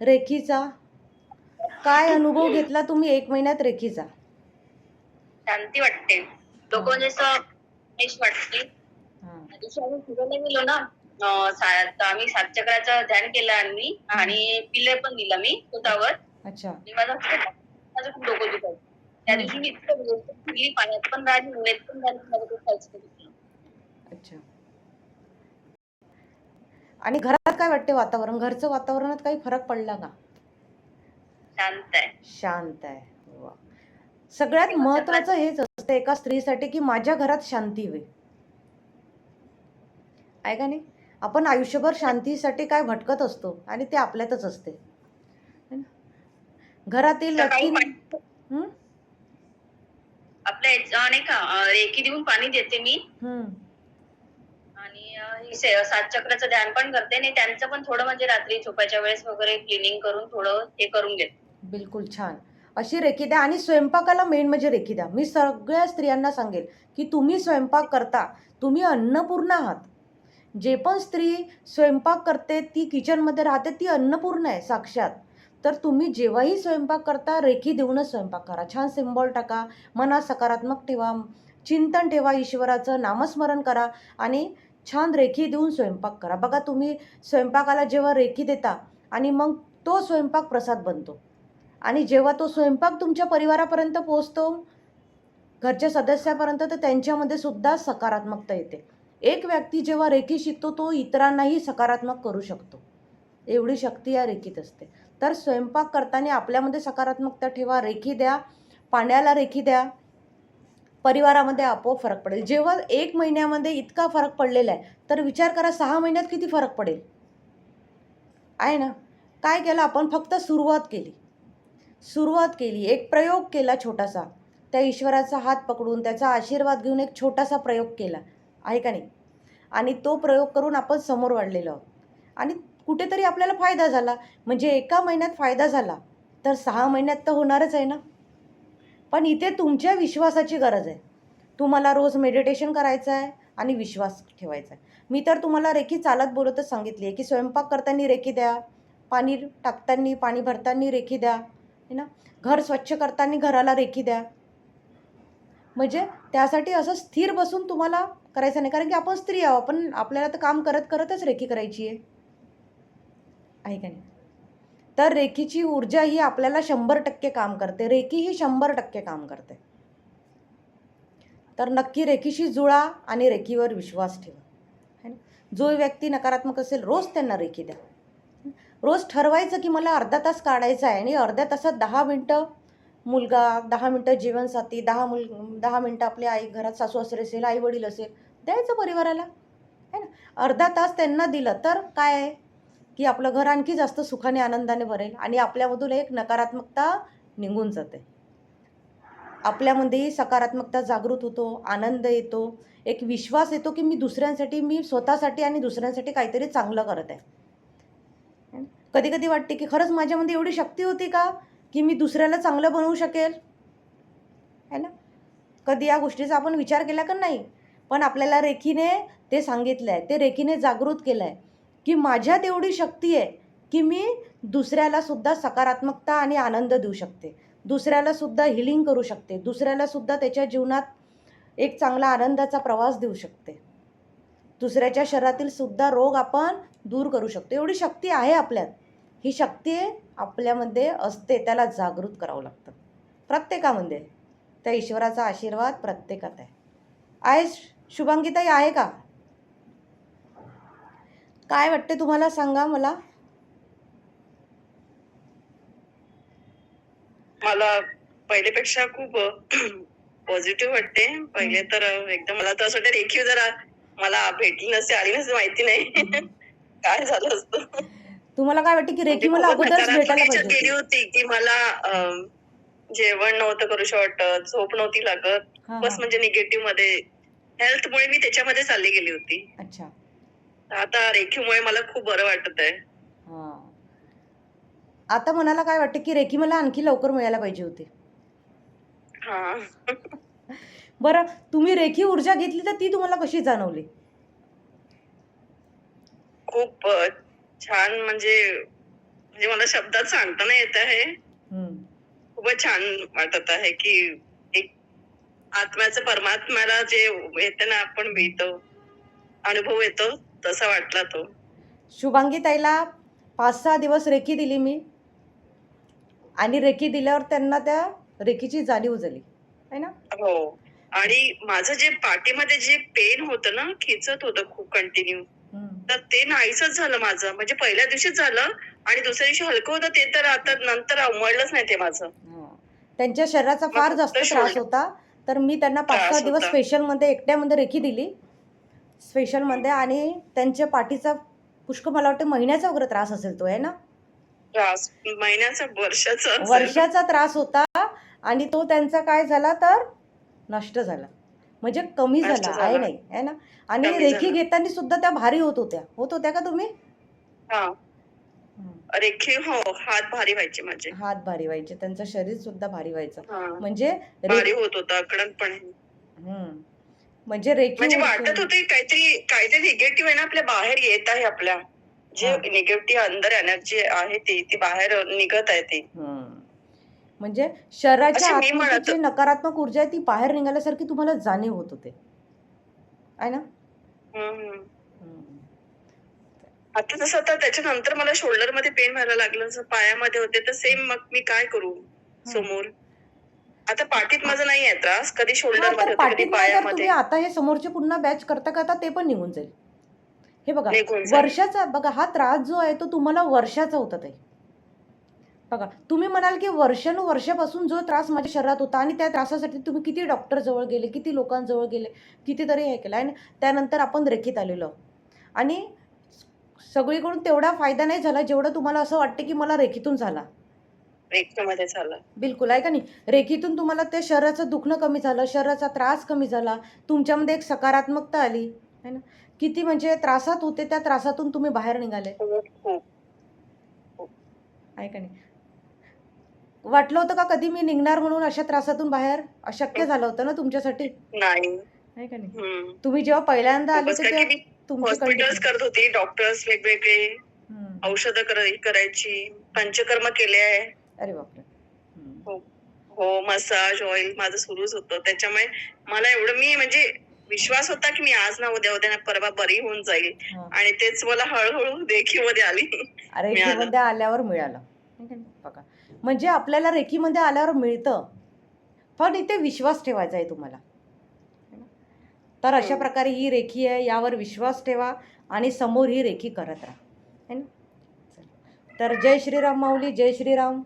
रेखीचा काय अनुभव घेतला तुम्ही 1 महिन्यात रेखीचा? शांती वाटते. डोकं म्हणजे असं फ्रेश वाटते. हां. दिवशी आम्ही फिरायला गेलो ना, आम्ही 7 चक्राचं ध्यान केलं आणि पिल्ले पण दिलं मी स्वतःवर. अच्छा. आणि माझं खूप डोकं दुखायचं. त्या दिवशी मी इतकं व्यवस्थित फिरली, पाण्यात पण राहिली, उन्हात पण राहिली, माझं काही काहीच नाही दुखलं. अच्छा. आणि घरात काय वाटते वातावरण? घरचं वातावरणात काही फरक पडला का? शांत आहे. शांत आहे. वाह! सगळ्यात महत्त्वाचं हेच असतं एका स्त्रीसाठी, की माझ्या घरात शांती होईल. आहे का नाही? आपण आयुष्यभर शांतीसाठी काय भटकत असतो आणि ते आपल्यातच असते. है ना? घरातील सकाळी व्यक्ती हं? आपल्या नाही का रेकी देऊन पाणी देते मी हं. आणि 7 चक्राचं ध्यान पण करते आणि त्यांचं पण थोडं म्हणजे रात्री झोपायच्या वेळेस वगैरे क्लिनिंग करून थोडं हे करून घेते. बिलकुल छान. अशी रेखी द्या आणि स्वयंपाकाला मेन म्हणजे रेखी द्या. मी सगळ्या स्त्रियांना सांगेल, की तुम्ही स्वयंपाक करता, तुम्ही अन्नपूर्णा आहात. जे पण स्त्री स्वयंपाक करते, ती किचनमध्ये राहते, ती अन्नपूर्णा आहे साक्षात. तर तुम्ही जेव्हाही स्वयंपाक करता, रेखी देऊनच स्वयंपाक करा. छान सिम्बॉल टाका, मनात सकारात्मक ठेवा, चिंतन ठेवा ईश्वराचं, नामस्मरण करा आणि छान रेखी देऊन स्वयंपाक करा. बघा तुम्ही स्वयंपाकाला जेव्हा रेखी देता आणि मग तो स्वयंपाक प्रसाद बनतो. आणि जेव्हा तो स्वयंपाक तुमच्या परिवारापर्यंत पोहोचतो, घरच्या सदस्यापर्यंत, तर त्यांच्यामध्ये सुद्धा सकारात्मकता येते. एक व्यक्ती जेव्हा रेखी शिकतो, तो इतरांनाही सकारात्मक करू शकतो. एवढी शक्ती या रेखीत असते. तर स्वयंपाक करताना आपल्यामध्ये सकारात्मकता ठेवा, रेखी द्या, पाण्याला रेखी द्या. परिवारामध्ये आपोआप फरक पडेल. जेव्हा 1 महिन्यामध्ये इतका फरक पडलेला आहे, तर विचार करा 6 महिन्यात किती फरक पडेल? आहे ना? काय केलं आपण? फक्त सुरुवात केली, एक प्रयोग केला छोटासा. त्या ईश्वराचा हात पकडून, त्याचा आशीर्वाद घेऊन एक छोटासा प्रयोग केला, आहे का नाही? आणि तो प्रयोग करून आपण समोर वाढलेलो आहोत. आणि कुठेतरी आपल्याला फायदा झाला. म्हणजे एका महिन्यात फायदा झाला, तर 6 महिन्यात तर होणारच आहे ना? पण इथे तुमच्या विश्वासाची गरज आहे. तुम्हाला रोज मेडिटेशन करायचं आहे आणि विश्वास ठेवायचा आहे. मी तर तुम्हाला रेखी चालत बोलतच सांगितली आहे, की स्वयंपाक करताना रेखी द्या, पाणी टाकताना, पाणी भरताना रेखी द्या, है ना? घर स्वच्छ करताना घराला रेखी द्या. म्हणजे त्यासाठी असं स्थिर बसून तुम्हाला करायचं नाही. कारण की आपण स्त्री आहोत. आपण आपल्याला तर काम करत करतच रेखी करायची आहे. आहे का नाही? तर रेखीची ऊर्जा ही आपल्याला 100% काम करते. रेखी ही 100% काम करते. तर नक्की रेखीशी जुळा आणि रेखीवर विश्वास ठेवा. है ना? जो व्यक्ती नकारात्मक असेल, रोज त्यांना रेखी द्या. रोज ठरवायचं की मला अर्धा तास काढायचा आहे आणि अर्ध्या तासात 10 मिनटं मुलगा, 10 मिनटं जीवनसाथी, 10 मिनटं आपली आई, घरात सासू-सासरे असेल, आई-वडील असेल, द्यायचं परिवाराला. है ना? अर्धा तास त्यांना दिलं तर काय आहे, की आपलं घर आणखी जास्त सुखाने, आनंदाने भरेल आणि आपल्यामधून एक नकारात्मकता निघून जाते. आपल्यामध्येही सकारात्मकता जागृत होतो, आनंद येतो, एक विश्वास येतो, की मी स्वतःसाठी आणि दुसऱ्यांसाठी काहीतरी चांगलं करत आहे. कधी-कधी वाटते, की खरंच माझ्यामध्ये एवढी शक्ती होती का, की मी दुसऱ्याला चांगलं बनवू शकेल? है ना? कधी या गोष्टीचा आपण विचार केला का नाही? पण आपल्याला रेखीने ते सांगितलं आहे, ते रेखीने जागृत केलं आहे, की माझ्यात एवढी शक्ती आहे, की मी दुसऱ्याला सुद्धा सकारात्मकता आणि आनंद देऊ शकते. दुसऱ्याला सुद्धा हीलिंग करू शकते. दुसऱ्याला सुद्धा त्याच्या जीवनात एक चांगला आनंदाचा प्रवास देऊ शकते. दुसऱ्याच्या शरीरातील सुद्धा रोग आपण दूर करू शकतो. एवढी शक्ती आहे आपल्यात. ही शक्ती आपल्यामध्ये असते, त्याला जागृत करावं लागतं. प्रत्येकामध्ये. त्या ईश्वराचा आशीर्वाद प्रत्येकात आहे. आहे शुभांगीताई आहे का? काय वाटते तुम्हाला सांगा मला? मला पहिलेपेक्षा खूप पॉझिटिव्ह वाटते. पहिले तर एकदम मला तर असं वाटतं रेखीव जरा मला भेटली नसती, आली नसती माहिती नाही काय झालं असतं. तुम्हाला काय वाटते, की रेखी म्हणजे मला खूपच अगोदरच नकारात्मक भेटायला ह्याच्यात पाहिजे गेली होती? होती, की मला जेवण नव्हतं करूशी वाटत, झोप नव्हती लागत. हां, बस हां. म्हणजे निगेटिव्ह मध्ये हेल्थमुळे मी त्याच्यामध्ये चालली गेली होती. अच्छा. आता रेखीवमुळे मला खूप बरं वाटत आहे. हां. आता मनाला काय वाटतं, की रेखी मला आणखी लवकर मिळायला पाहिजे होती. हां. बरं, तुम्ही रेखी ऊर्जा घेतली तर ती तुम्हाला कशी जाणवली? खूप छान म्हणजे म्हणजे मला शब्दात सांगता नाही येत आहे. हम्म. खूपच छान वाटत आहे की एक आत्म्याचं परमात्म्याला जे येतं ना आपण मिळतो, अनुभव येतो, तसा वाटला तो. शुभांगी ताईला 5-6 दिवस रेकी दिली मी आणि रेकी दिल्यावर त्यांना त्या रेकीची जाणीव झाली आहे ना. हो. आणि माझं जे पाठीमध्ये जे पेन होतं ना, खेचत होतं खूप कंटिन्यू, हम्म. तर ते नाहीसच झालं माझं. म्हणजे पहिल्या दिवशीच झालं आणि दुसऱ्या दिवशी हलकं होतं ते तर आता नंतर उमळलंच नाही ते माझं. हा. त्यांच्या शरीराचा मग फार फक्त जास्त त्रास शोल्डर होता, तर मी त्यांना 5-6 त्रास दिवस होता. स्पेशलमध्ये एकट्यामध्ये रेकी दिली स्पेशलमध्ये. आणि त्यांच्या पाठीचा पुष्कळ मला वाटतं महिन्याचा वगैरे त्रास असेल तो आहे ना, त्रास महिन्याचा, वर्षाचा असेल. वर्षाचा त्रास होता. आणि तो त्यांचा काय झाला तर नष्ट झाला, म्हणजे कमी झाला नष्ट आहे झाला, नाही आहे ना. आणि कमी रेखी झाला. घेताना सुद्धा त्या भारी होत होत्या का तुम्ही? हां. हं. रेखीव हो, हात भारी व्हायचे माझे. हात भारी व्हायचे, त्यांचं शरीर सुद्धा भारी व्हायचं. हां. म्हणजे भारी होत होता कडकपणे. हं. म्हणजे रेखी म्हणजे ऊर्जा. वाटत होते काहीतरी काहीतरी निगेटिव्ह आहे ना आपल्या बाहेर येत आहे आपल्या. जे हां. निगेटिव्ह अंदर एनर्जी आहे ती बाहेर निघत आहे ती. हं. म्हणजे शरीराच्या अशी मी आतमध्ये म्हणत जी नकारात्मक ऊर्जा आहे ती बाहेर निघाल्यासारखी तुम्हाला जाणीव होत होते आहे ना. हं, हं. हं. आता तसं आता त्याच्यानंतर मला शोल्डरमध्ये पेन व्हायला लागलं. जसं पायामध्ये होते तर सेम मग मी काय करू हं. समोर? आता पाठीत माझा नाहीये त्रास. कधी हां, तर शोल्डरमध्ये होते, कधी पाठीत नाही, तर तुम्ही पायामध्ये. आता हे समोरचे पुन्हा बॅच करता करता ते पण निघून जाईल. हे बघा, निघून जाईल. वर्षाचा बघा हा त्रास जो आहे तो तुम्हाला वर्षाचा होता ताई. बघा, तुम्ही म्हणाल की वर्षानुवर्षापासून जो त्रास माझ्या शरीरात होता आणि त्या त्रासासाठी तुम्ही किती डॉक्टरजवळ गेले, किती लोकांजवळ गेले, कितीतरी हे केलं आणि त्यानंतर आपण रेखीत आलेलो आहोत. आणि सगळीकडून तेवढा फायदा नाही झाला जेवढं तुम्हाला असं वाटतं की मला रेखीतून झाला. रेखीमध्ये झालं. बिलकुल आहे का नाही. रेखीतून तुम्हाला ते शरीराचं दुखणं कमी झालं, शरीराचा त्रास कमी झाला, तुमच्यामध्ये एक सकारात्मकता आली है ना. किती म्हणजे त्रासात होते, त्या त्रासातून तुम्ही बाहेर निघाले खूप, खूप, खूप. आहे का नाही. वाटलं होतं का कधी मी निघणार म्हणून अशा त्रासातून बाहेर? अशक्य झालं होतं ना तुमच्यासाठी नाही. आहे का नाही. हं. तुम्ही जेव्हा पहिल्यांदा आले खूपच होते कारण की तेव्हा मी तुमची हॉस्पिटल्स कंडिशन. करत होती. डॉक्टर्स वेगवेगळे औषधं करायची. पंचकर्म केले आहे. अरे बापरे. हं. हो. हो, मसाज, ऑइल माझं सुरूच होतं. त्याच्यामुळे मला एवढं मी म्हणजे विश्वास होता, की मी आज ना उद्या ना परवा बरी होऊन जाईल. हां. आणि तेच मला हळू-हळू रेखीमध्ये आली. मिळालं. रेखीमध्ये आल्यावर मिळालं. आहे का नाही. बघा, म्हणजे आपल्याला रेखीमध्ये आल्यावर मिळतं, पण इथे विश्वास ठेवायचा आहे तुम्हाला. है ना? तर अशा हं. प्रकारे ही रेखी आहे, यावर विश्वास ठेवा आणि समोर ही रेखी करत राहा. है ना. चला. तर जय श्रीराम माऊली, जय श्रीराम.